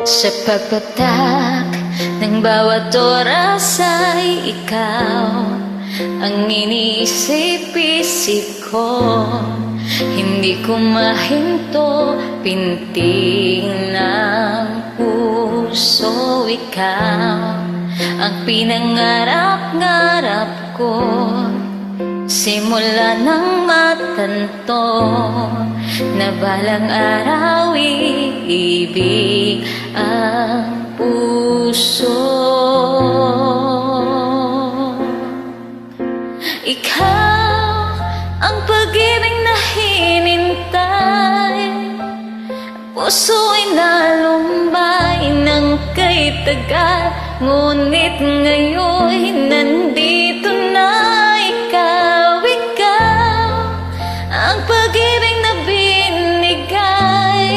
Sa pagpatak ng bawat oras ay ikaw ang iniisip-isip ko. Hindi ko mahinto, pintig ng puso. Ikaw ang pinangarap-ngarap ko, simula nang matanto na balang araw iibig ang puso. Ikaw ang pag-ibig na hinintay, puso'y nalumbay ng kay tagal. Ngunit ngayon nandito na ikaw. Ikaw ang pag-ibig na binigay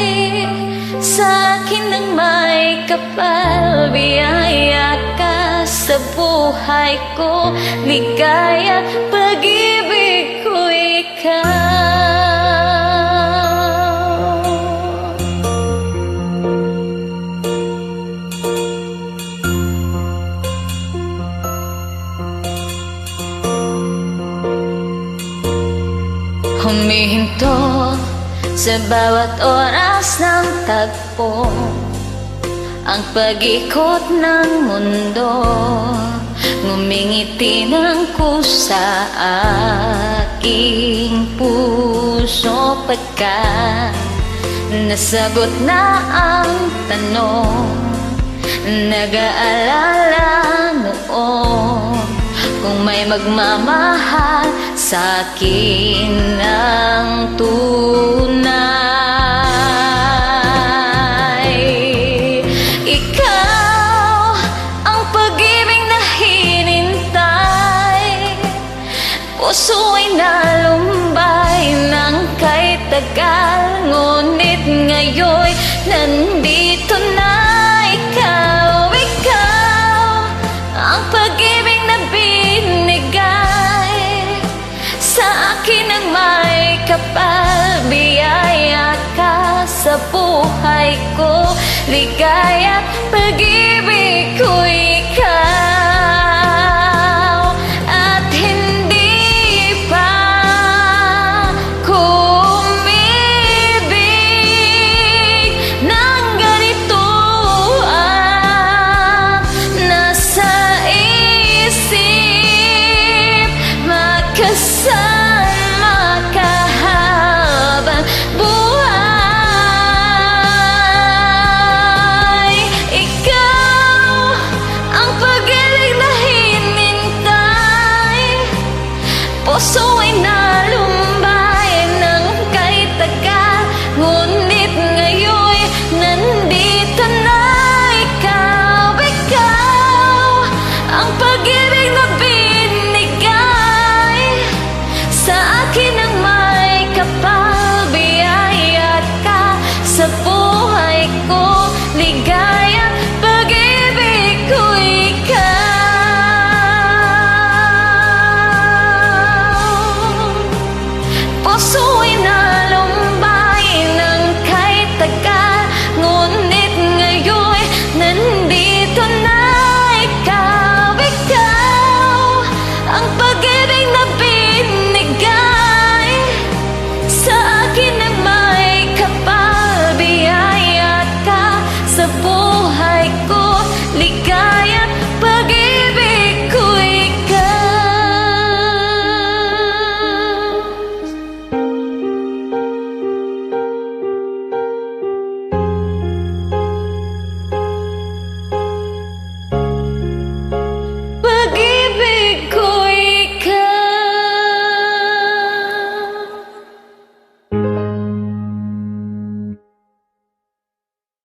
sa akin ng may kapal. Biyaya ka sa buhay ko, ligaya pag-ibig ko ikaw. Humihinto sa bawat oras ng tagpo, ang pag-ikot ng mundo. Ngumingiti ng kusa aking puso, pagkat nasagot na ang tanong. Nag-aalala noon kung may magmamahal sa'kin ng tunay. Ikaw ang pag-ibig na hinintay, puso'y nalumbay ng kay tagal. Ngunit ngayon nandito na ikaw. Ikaw ang pag-ibig na binigay sa akin ng may kapal. Biyaya ka sa buhay ko, ligaya pag-ibig ko'y